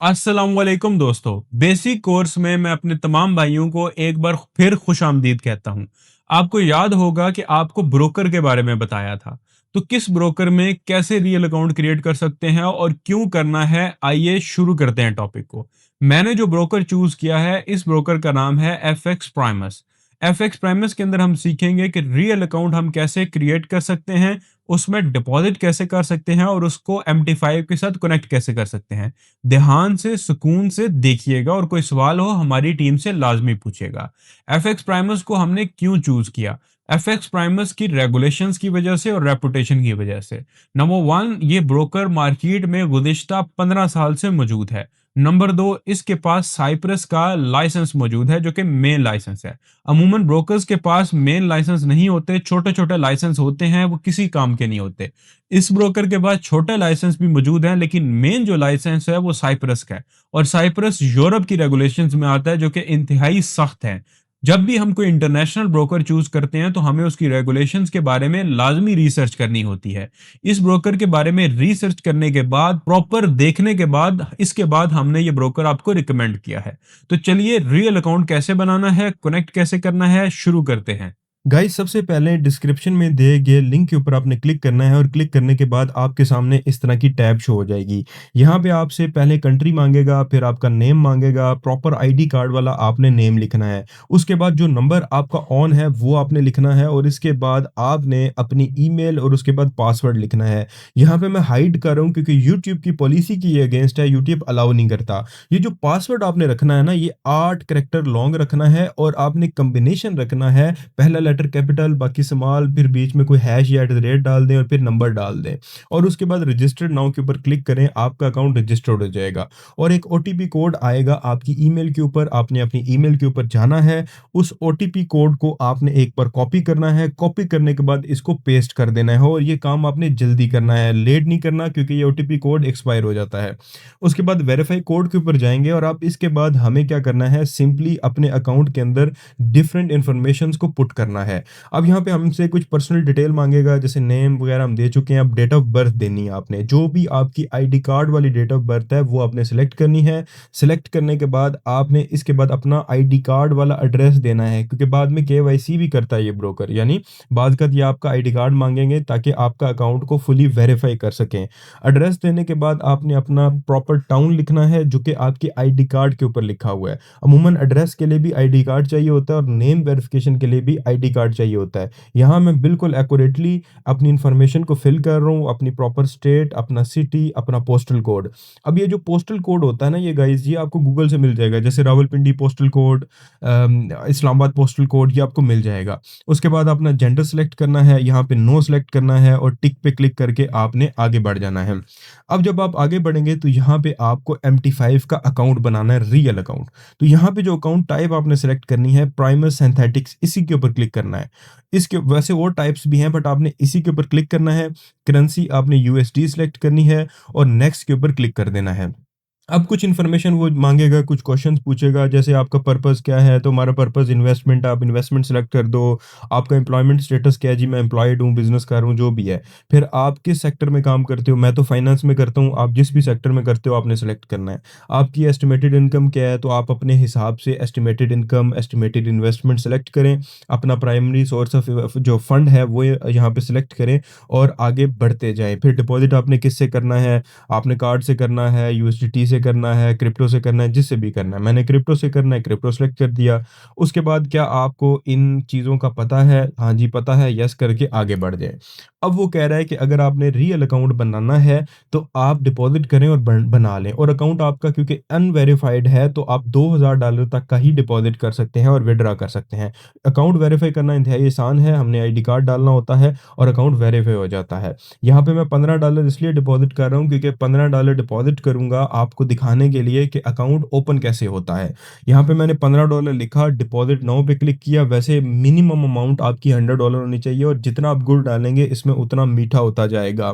अस्सलाम वालेकुम दोस्तों। बेसिक कोर्स में मैं अपने तमाम भाइयों को एक बार फिर खुशामदीद कहता हूं। आपको याद होगा कि आपको ब्रोकर के बारे में बताया था। तो किस ब्रोकर में कैसे रियल अकाउंट क्रिएट कर सकते हैं और क्यों करना है, आइए शुरू करते हैं टॉपिक को। मैंने जो ब्रोकर चूज किया है, इस ब्रोकर का नाम है एफएक्स प्राइमस। एफएक्स प्राइमस के अंदर हम सीखेंगे कि रियल अकाउंट हम कैसे क्रिएट कर सकते हैं, उसमें डिपॉजिट कैसे कर सकते हैं और उसको MT5 के साथ कनेक्ट कैसे कर सकते हैं। ध्यान से, सुकून से देखिएगा और कोई सवाल हो हमारी टीम से लाज़मी पूछिएगा। एफएक्स प्राइमर्स को हमने क्यों चूज़ किया? एफएक्स प्राइमर्स की रेगुलेशंस की वजह से और रेपुटेशन की वजह से। नंबर 1, ये ब्रोकर मार्केट में गुज़िश्ता 15 साल से मौजूद है। नंबर 2, इसके पास साइप्रस का लाइसेंस मौजूद है जो कि मेन लाइसेंस है। अमूमन ब्रोकर्स के पास मेन लाइसेंस नहीं होते, छोटे-छोटे लाइसेंस होते हैं, वो किसी काम के नहीं होते। इस ब्रोकर के पास छोटा लाइसेंस भी मौजूद है, लेकिन मेन जो लाइसेंस है वो साइप्रस का है और साइप्रस यूरोप की रेगुलेशंस में आता है जो कि इंतहाई सख्त है। जब भी हम कोई इंटरनेशनल ब्रोकर चूज करते हैं तो हमें उसकी रेगुलेशंस के बारे में लाजमी रिसर्च करनी होती है। इस ब्रोकर के बारे में रिसर्च करने के बाद, प्रॉपर देखने के बाद, इसके बाद हमने ये ब्रोकर आपको रिकमेंड किया है। तो चलिए, रियल अकाउंट कैसे बनाना है, कनेक्ट कैसे करना है, शुरू करते हैं। गाइस सबसे पहले डिस्क्रिप्शन में दिए गए लिंक के ऊपर आपने क्लिक करना है और क्लिक करने के बाद आपके सामने इस तरह की टैब शो हो जाएगी। यहाँ पे आपसे पहले कंट्री मांगेगा, फिर आपका नेम मांगेगा, प्रॉपर आईडी कार्ड वाला आपने नेम लिखना है। उसके बाद जो नंबर आपका ऑन है वो आपने लिखना है और इसके बाद आपने अपनी ईमेल और उसके बाद पासवर्ड लिखना है। यहाँ पे मैं हाइड कर रहा हूँ क्योंकि यूट्यूब की पॉलिसी की अगेंस्ट है, यूट्यूब अलाउ नहीं करता। ये जो पासवर्ड आपने रखना है ना, ये 8 कैरेक्टर लॉन्ग रखना है और आपने कॉम्बिनेशन रखना है, पहला लेटर कैपिटल, बाकी स्मॉल, फिर बीच में कोई हैश या @ डाल दें और फिर नंबर डाल दें और उसके बाद रजिस्टर्ड नाउ के ऊपर क्लिक करें, आपका अकाउंट रजिस्टर्ड हो जाएगा और एक ओटीपी कोड आएगा आपकी ईमेल के ऊपर। आपने अपनी ईमेल के ऊपर जाना है, उस ओटीपी कोड को आपने एक बार कॉपी करना है, कॉपी करने के बाद इसको पेस्ट कर देना है और ये काम आपने जल्दी करना है, लेट नहीं करना क्योंकि ये ओटीपी कोड एक्सपायर हो जाता है। उसके बाद वेरीफाई कोड के ऊपर जाएंगे और आप इसके बाद हमें क्या करना है, सिंपली अपने अकाउंट के अंदर डिफरेंट इंफॉर्मेशंस को पुट करना है। अब यहाँ पे हमसे कुछ पर्सनल डिटेल मांगेगा, जैसे नेम वगैरह हम दे चुके हैं, अब डेट ऑफ बर्थ देनी है आपने। जो भी आपकी आईडी कार्ड वाली डेट ऑफ बर्थ है वो आपने सेलेक्ट करनी है। सेलेक्ट करने के बाद आपने इसके बाद अपना आईडी कार्ड वाला एड्रेस देना है क्योंकि बाद में केवाईसी भी करता है ये ब्रोकर, यानी बाद का ये आपका आईडी कार्ड मांगेंगे ताकि आपका अकाउंट को फुली वेरीफाई कर सकें। एड्रेस देने के बाद आपने अपना प्रॉपर टाउन लिखना है जो कि आपके आईडी कार्ड के ऊपर लिखा हुआ है। अमूमन एड्रेस के लिए भी आईडी कार्ड चाहिए होता है और नेम वेरिफिकेशन के लिए भी आईडी कार्ड चाहिए होता है। यहाँ मैं बिल्कुल एक्यूरेटली अपनी इंफॉर्मेशन को फिल कर रहा हूँ, अपनी प्रॉपर स्टेट, अपना सिटी, अपना पोस्टल कोड। अब ये जो पोस्टल कोड होता है ना, ये गाइस ये आपको गूगल से मिल जाएगा, जैसे Rawalpindi postal code, Islamabad postal code, ये आपको मिल जाएगा। उसके बाद अपना जेंडर सेलेक्ट करना है, यहाँ पे नो सेलेक्ट करना है और टिक पे क्लिक करके आपने आगे बढ़ जाना है। अब जब आप आगे बढ़ेंगे तो यहाँ पे आपको MT5 का अकाउंट बनाना है, रियल अकाउंट। तो यहाँ पे जो अकाउंट टाइप आपने सेलेक्ट करनी है, प्राइमस सिंथेटिक्स, इसी के ऊपर क्लिक करना है। इसके वैसे और टाइप्स भी हैं बट आपने इसी के ऊपर क्लिक करना है। करेंसी आपने यूएसडी सेलेक्ट करनी है और नेक्स्ट के ऊपर क्लिक कर देना है। अब कुछ इन्फॉर्मेशन वो मांगेगा, कुछ क्वेश्चंस पूछेगा, जैसे आपका पर्पस क्या है, तो हमारा पर्पस इन्वेस्टमेंट, आप इन्वेस्टमेंट सेलेक्ट कर दो। आपका एम्प्लॉयमेंट स्टेटस क्या है, जी मैं एम्प्लॉयड हूँ, बिजनेस कर रहा हूँ, जो भी है। फिर आप किस सेक्टर में काम करते हो, मैं तो फाइनेंस में करता हूँ, आप जिस भी सेक्टर में करते हो आपने सेलेक्ट करना है। आपकी एस्टिमेटेड इनकम क्या है, तो आप अपने हिसाब से estimated income, estimated investment select करें। अपना प्राइमरी सोर्स ऑफ जो फंड है वो यहाँ पे सिलेक्ट करें और आगे बढ़ते जाएं। फिर डिपॉजिट आपने किससे करना है, आपने कार्ड से करना है, यूएसडीटी से करना है, क्रिप्टो से करना है, जिससे भी करना है। मैंने क्रिप्टो से करना है, क्रिप्टो सेलेक्ट कर दिया। उसके बाद क्या आपको इन चीज़ों का पता है, हाँ जी पता है, यस करके आगे बढ़ जाए। अब वो कह रहा है कि अगर आपने रियल अकाउंट बनाना है तो आप डिपॉजिट करें और बना लें, और अकाउंट आपका क्योंकि अनवेरिफाइड है तो आप $2000 तक का ही डिपॉजिट कर सकते हैं और विड्रा कर सकते हैं। अकाउंट वेरीफाई करना इंतहाई आसान है, हमने आईडी कार्ड डालना होता है और अकाउंट वेरीफाई हो जाता है। यहाँ पे मैं $15 इसलिए डिपॉजिट कर रहा हूँ क्योंकि $15 डिपॉजिट करूंगा आपको दिखाने के लिए कि अकाउंट ओपन कैसे होता है। यहाँ पे मैंने $15 लिखा, डिपॉजिट नाउ पे क्लिक किया। वैसे मिनिमम अमाउंट आपकी $100 होनी चाहिए और जितना आप गुड़ डालेंगे इसमें उतना मीठा होता जाएगा।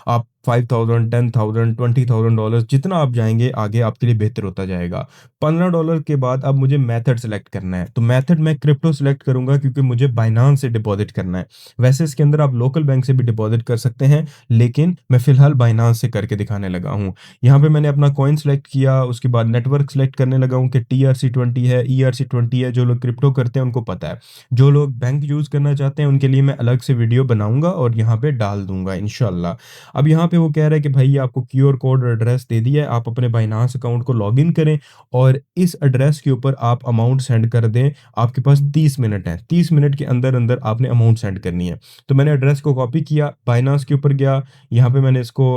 आप $5,000, $10,000, $20,000 जितना आप जाएँगे आगे आपके लिए बेहतर होता जाएगा। $15 के बाद अब मुझे मेथड सेलेक्ट करना है। तो मेथड मैं क्रिप्टो सेलेक्ट करूँगा क्योंकि मुझे बाइनेंस से डिपॉज़िट करना है। वैसे इसके अंदर आप लोकल बैंक से भी डिपॉज़िट कर सकते हैं, लेकिन मैं फ़िलहाल बाइनेंस से करके दिखाने लगा हूँ। यहाँ पे मैंने अपना कॉइन सेलेक्ट किया, उसके बाद नेटवर्क सेलेक्ट करने लगा हूँ कि TRC20 है, ERC20 है, जो लोग क्रिप्टो करते हैं उनको पता है। जो लोग बैंक यूज़ करना चाहते हैं उनके लिए मैं अलग से वीडियो बनाऊँगा और यहाँ पे डाल दूँगा इंशाल्लाह। अब यहाँ पे वो कह रहा है कि भाई ये आपको क्यूआर कोड और एड्रेस दे दिया है, आप अपने बाइनेंस अकाउंट को लॉगिन करें और इस एड्रेस के ऊपर आप अमाउंट सेंड कर दें। आपके पास 30 मिनट हैं, 30 मिनट के अंदर-अंदर आपने अमाउंट सेंड करनी है। तो मैंने एड्रेस को कॉपी किया, बाइनेंस के ऊपर गया, यहाँ पे मैंने इसको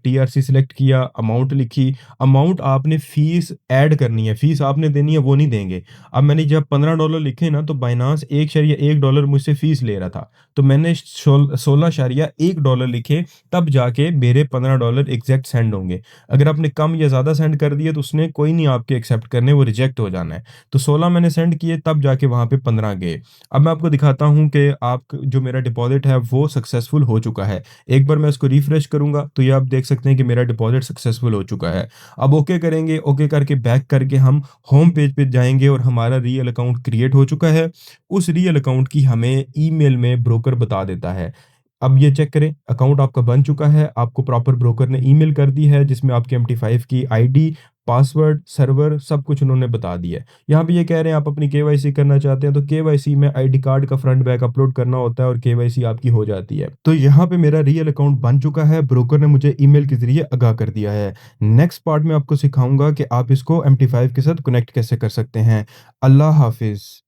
TRC सेलेक्ट किया, अमाउंट लिखी। अमाउंट आपने फ़ीस ऐड करनी है, फ़ीस आपने देनी है, वो नहीं देंगे। अब मैंने जब $15 लिखे ना तो बाइनेंस $1.1 मुझसे फ़ीस ले रहा था। तो मैंने $16.1 लिखे, तब जाके मेरे $15 एग्ज़ैक्ट सेंड होंगे। अगर आपने कम या ज़्यादा सेंड कर दिए तो उसने कोई नहीं आपके एक्सेप्ट करने, वो रिजेक्ट हो जाना है। तो 16 मैंने सेंड किए तब जाके वहाँ पे 15 गए। अब मैं आपको दिखाता हूँ कि आप जो मेरा डिपॉज़िट है वो सक्सेसफुल हो चुका है। एक बार मैं इसको रिफ्रेश करूँगा तो ये आप देख सकते हैं कि मेरा डिपॉज़िट सक्सेसफुल हो चुका है। अब ओके करेंगे, ओके करके बैक करके हम होम पेज पे जाएँगे और हमारा रियल अकाउंट क्रिएट हो चुका है। उस रियल अकाउंट की हमें ईमेल में ब्रोकर बता देता है। अब ये चेक करें, अकाउंट आपका बन चुका है, आपको प्रॉपर ब्रोकर ने ईमेल कर दी है जिसमें आपकी MT5 की आईडी, पासवर्ड, सर्वर सब कुछ उन्होंने बता दिया है। यहाँ पे ये कह रहे हैं आप अपनी केवाईसी करना चाहते हैं तो केवाईसी में आईडी कार्ड का फ्रंट बैक अपलोड करना होता है और केवाईसी आपकी हो जाती है। तो यहाँ पे मेरा रियल अकाउंट बन चुका है, ब्रोकर ने मुझे ईमेल के ज़रिए आगाह कर दिया है। नेक्स्ट पार्ट में आपको सिखाऊँगा कि आप इसको MT5 के साथ कनेक्ट कैसे कर सकते हैं। अल्लाह हाफ़िज़।